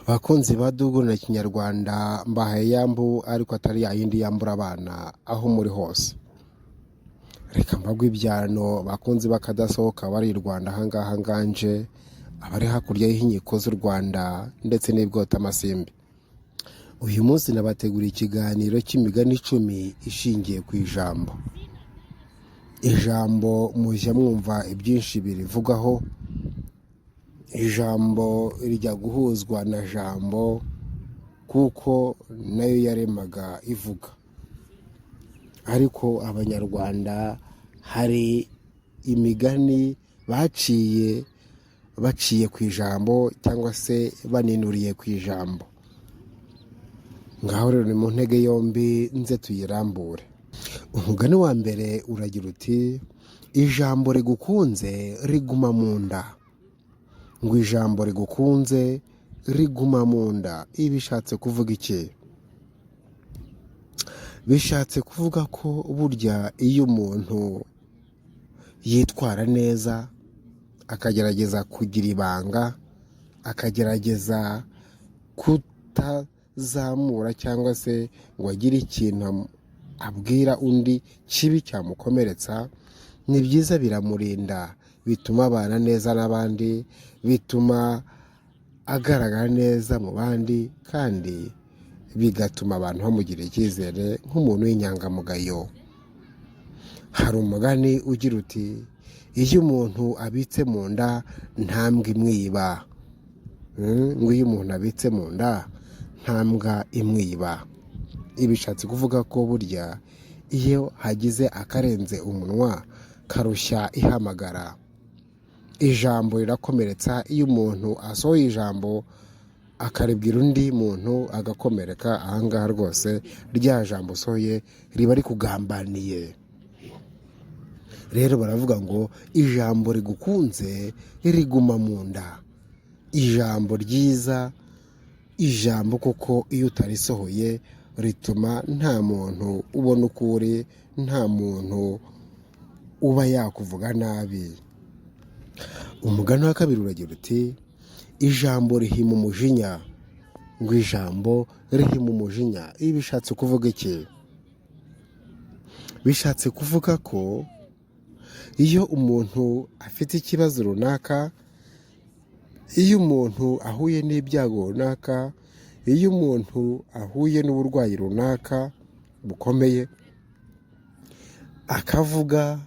Bakunzi ba Dugu na Kinyarwanda mbahaye yambu ariko atari yayindi yambura abana aho muri hose. Reka mbagwe ibyano bakunzi bakadasohoka bari Rwanda ahangaha nganje abari hakurya y'inkiko z'u Rwanda ndetse n'ibwota amasimbi. Uyu munsi nabategura ikiganiro cy'imigani 10 ishingiye ku ijambo. Ijambo mujya mwumva ibyinshi birivugaho. Ijambo rijya guhuzwa na jambo kuko nayo yaremaga ivuga. Ariko abanyarwanda hari imigani baciye ku ijambo cyangwa se baninuriye ku ijambo. Ngaho rero ni mu ntege yombi nze tuyirambure. Umugani wa mbere uragira uti ijambo rigukunze riguma mu nda. Ngo ijambo rigukunze riguma mu nda. Ibi bishatse kuvuga iki? Bishatse kuvuga ko burya iyo umuntu yitwara neza akagerageza kugira ibanga, akagerageza kutazamura cyangwa se ngo agire ikintu abwira undi kibi cyamukomeretsa, ni byiza biramurinda, bituma abana neza n'abandi, bituma agaragara neza mu bandi, kandi bigatuma abantu bamugira icyizere nk'umuntu w'inyangamugayo. Hari umugani ugira uti iyo umuntu abitse mu nda nta mbwa imwiba. Ngo iyo umuntu abitse mu nda nta mbwa imwiba. Ibi bishatse kuvuga ko burya iyo hagize akarenze umunwa karushya ihamagara. Ijambo rirakomeretsa. Iyo umuntu asohoye ijambo akaribwira undi muntu agakomereka, ahangaha rwose rya jambo usohoye riba rikugambaniye. Rero baravuga ngo ijambo rigukunze riguma mu nda. Ijambo ryiza, ijambo kuko iyo utarisohoye rituma nta muntu ubona uko uri, nta muntu uba yakuvuga nabi. Umugani wa kabiri uragira uti ijambo rihima umujinya. Ngo ijambo rihima umujinya. Ibi bishatse kuvuga iki? Bishatse kuvuga ko iyo umuntu afite ikibazo runaka, iyo umuntu ahuye n'ibyago runaka, iyo umuntu ahuye n'uburwayi runaka bukomeye, akavuga,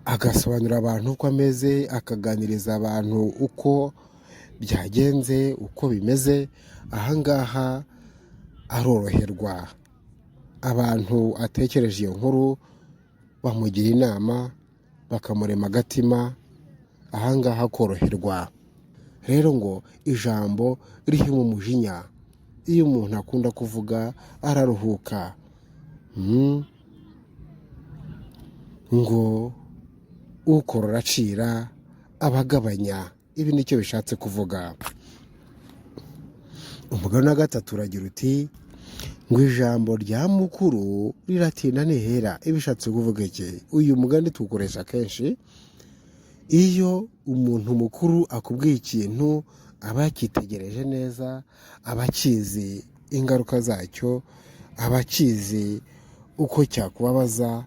agasobanurira abantu uko ameze, akaganiriza abantu uko byagenze, uko bimeze, ahangaha aroroherwa. Abantu atekereje iyo nkuru bamugira inama, bakamurema agatima, ahangaha akoroherwa. Rero ngo ijambo rihima umujinya. Iyo umuntu akunda kuvuga araruhuka. Ngo ukorora acira abagabanya. Ibi nicyo bishatse kuvuga. Umugani wa gatatu uragira uti ngo ijambo rya mukuru riratinda ntihera. Ibi bishatse kuvuga iki? Uyu mugani tuwukoresha kenshi iyo umuntu mukuru akubwiye ikintu, aba yakitegereje neza, aba akizi ingaruka zacyo, aba akizi uko cyakubabaza.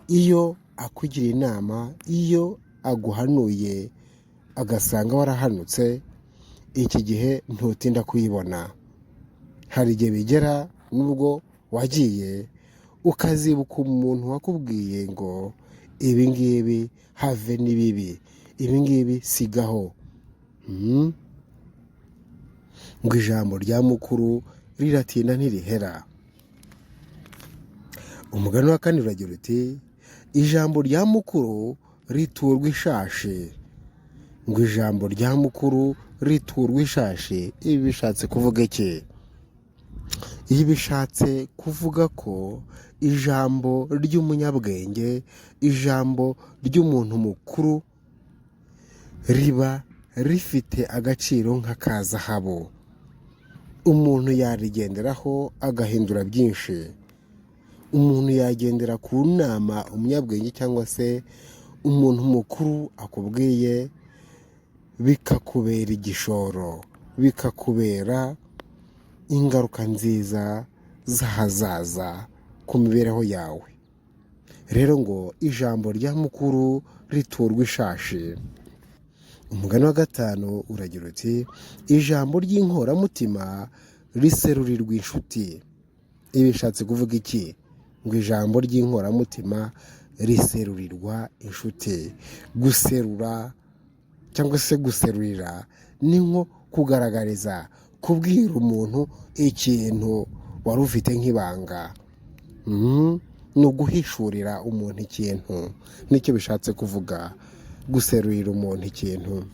Iyo akugira inama, iyo aguhanuye agasanga warahanutse, iki gihe ntutinda kuyibona. Hari igihe bigera nubwo wagiye ukazibuka umuntu wakubwiye ngo ibi ngibi have n'ibibi, ibi ngibi sigaho. Ngo ijambo rya mukuru riratinda ntirihera. Umugani wa kane uragira uti ijambo rya mukuru riturwa ishashi. Ngo ijambo rya mukuru riturwa ishashi. Ibi bishatse kuvuga iki? Ibi bishatse kuvuga ko ijambo ry'umunyabwenge, ijambo ry'umuntu mukuru riba rifite agaciro nk'aka zahabu. Umuntu yarigenderaho agahindura byinshi. Umuntu yagendera ku nama umunyabwenge cyangwa se umuntu mukuru akubwiye bikakubera igishoro. bikakubera ingaruka nziza z'ahazaza ku mibereho yawe. Rero ngo ijambo rya mukuru riturwa ishashi. Umugani wa gatanu uragira uti ijambo ry'inkoramutima riserurirwa inshuti. Ibi bishatse kuvuga iki? Ngo ijambo ry'inkoramutima riserurirwa inshuti. Guserura cyangwa se guserurira ni nko kugaragariza, kubwira umuntu ikintu wari ufite nk'ibanga. Ni uguhishurira umuntu ikintu, nicyo bishatse kuvuga guserurira umuntu ikintu.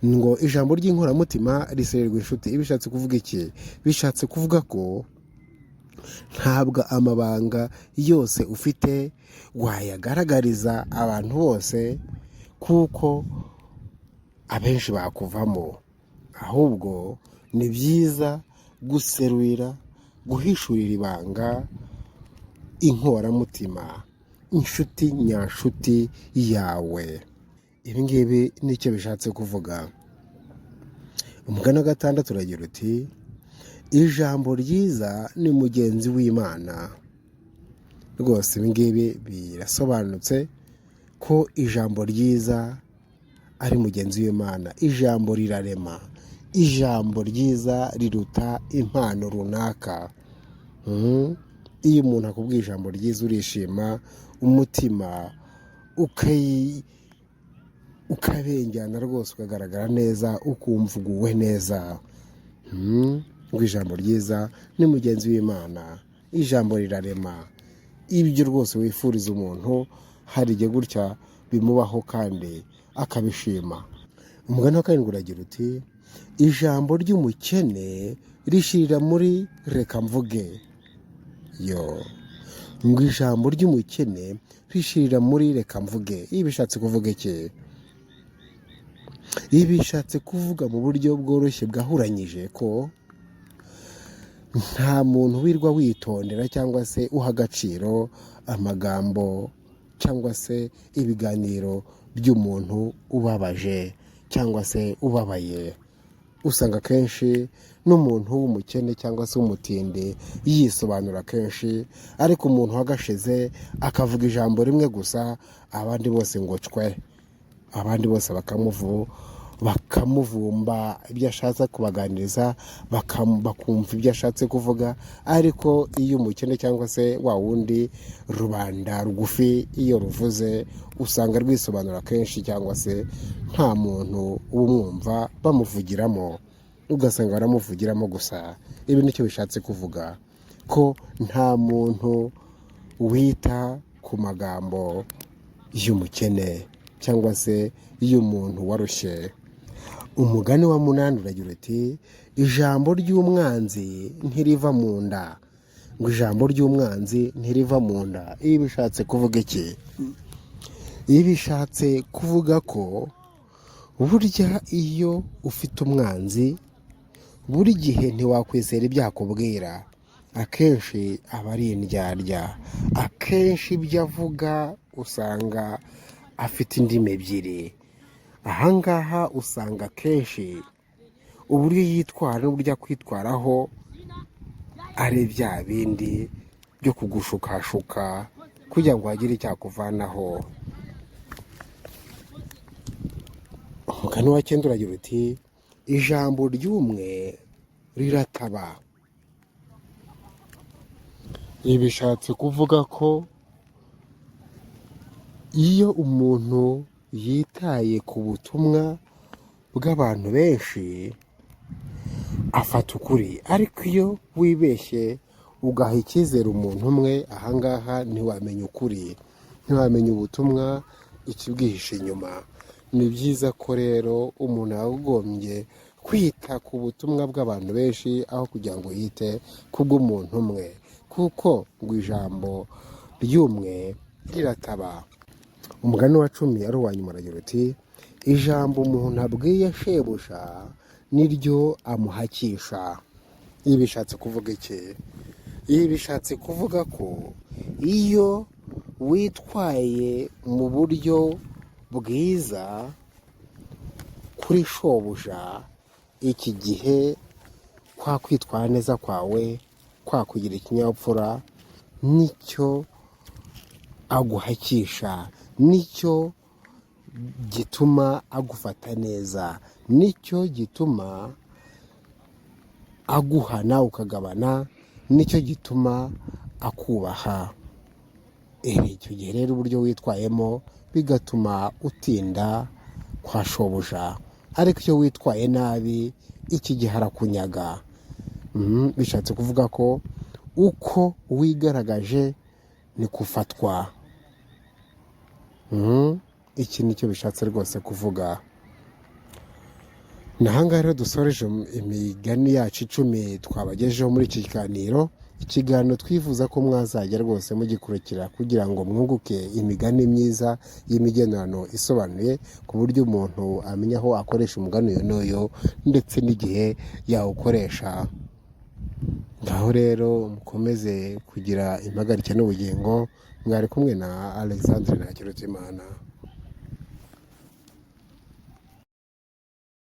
Ngo ijambo ry'inkoramutima riserurirwa inshuti. Ibi bishatse kuvuga iki? Bishatse kuvuga ko ntabwo amabanga yose ufite wayagaragariza abantu bose, kuko abenshi bakuvamo. Ahubwo ni byiza guserurira, guhishurira ibanga inkoramutima, inshuti nyanshuti yawe. Ibi ngibi nicyo bishatse kuvuga. Umugani wa gatandatu uragira uti ijambo ryiza ni mugenzi w'Imana. Rwose ibi ngibi birasobanutse ko ijambo ryiza ari mugenzi w'Imana. Ijambo rirarema, ijambo ryiza riruta impano runaka. Iyo umuntu akubwiye ijambo ryiza urishima, umutima ukabengerana rwose, ukagaragara neza, ukumva uguwe neza. Ngo ijambo ryiza ni mugenzi w'Imana, ijambo rirarema. Ibyo rwose wifuriza umuntu hari igihe gutya bimubaho kandi akabishima. Umugani wa karindwi uragira uti ijambo ry'umukene rishirira muri reka mvuge. Ngo ijambo ry'umukene rishirira muri reka mvuge. Ibi bishatse kuvuga iki? Ibi bishatse kuvuga mu buryo bworoshye bwahuranyije ko nta muntu wirwa witondera cyangwa se uha agaciro amagambo cyangwa se ibiganiro by'umuntu ubabaje cyangwa se ubabaye. Usanga kenshi n'umuntu w'umukene cyangwa se w'umutindi yisobanura kenshi, ariko umuntu wagashize akavuga ijambo rimwe gusa, abandi bose ngo cwe, abandi bose bakamuvumba ibyo ashatse kubaganiriza, bakumva ibyo ashatse kuvuga. Ariko iyo umukene cyangwa se wa wundi rubanda rugufi iyo ruvuze, usanga rwisobanura kenshi cyangwa se nta muntu umwumva, bamuvugiramo, ugasanga baramuvugiramo gusa. Ibi nicyo bishatse kuvuga ko nta muntu wita ku magambo y'umukene cyangwa se y'umuntu warushye. Umugani wa munani uragira uti ijambo ry'umwanzi ntiriva mu nda. Ngo ijambo ry'umwanzi ntiriva mu nda. Ibi bishatse kuvuga iki? Ibi bishatse kuvuga ko burya iyo ufite umwanzi, buri gihe ntiwakwizera ibyo akubwira. Akenshi aba ari indyarya, akenshi ibyo avuga usanga afite indimi ebyiri. Ahangaha usanga akenshi uburyo yitwara n'uburyo akwitwaraho ari bya bindi byo kugushukashuka kugira ngo hagire icyakuvanaho. Umugani wa cyenda uragira uti ijambo ry'umwe rirataba. Ibi bishatse kuvuga ko iyo umuntu yitaye ku butumwa bw'abantu benshi afata ukuri, ariko iyo wibeshye ugaha icyizere umuntu umwe, ahangaha ntiwamenya ukuri, ntiwamenya ubutumwa ikibwihishe inyuma. Ni byiza ko rero umuntu yagombye kwita ku butumwa bw'abantu benshi aho kugira ngo yite ku bw'umuntu umwe, kuko ngo ijambo ry'umwe rirataba. Umugani wa 10 ari uwa nyuma uragira uti ijambo umuntu abwiye shebuja niryo amuhakisha. Ibi bishatse kuvuga iki? Ibi bishatse kuvuga ko iyo witwaye mu buryo bwiza kuri shobuja, iki gihe kwa kwitwara neza kwawe, kwa kugira ikinyabupfura nicyo aguhakisha, nicyo gituma agufata neza, nicyo gituma aguhana ukagabana, nicyo gituma akubaha. Icyo gihe rero uburyo witwayemo bigatuma utinda kwa shobuja, ariko iyo witwaye nabi iki gihe arakunyaga. Bishatse kuvuga ko uko wigaragaje ni kufatwa. Iki nicyo bishatse rwose kuvuga. Ni ahangaha rero dusoreje imigani yacu 10 twabagejeho muri iki kiganiro. Ikiganiro twifuza ko mwazajya rwose mugikurikira kugira ngo mwunguke imigani myiza y'imigenurano isobanuye, ku buryo umuntu amenya aho akoresha umugani uyu n'uyu ndetse n'igihe yawukoresha. Ngaho rero mukomeze kugira impagarike n'ubugingo. Mwari kumwe na Alexandre Ntakirutimana.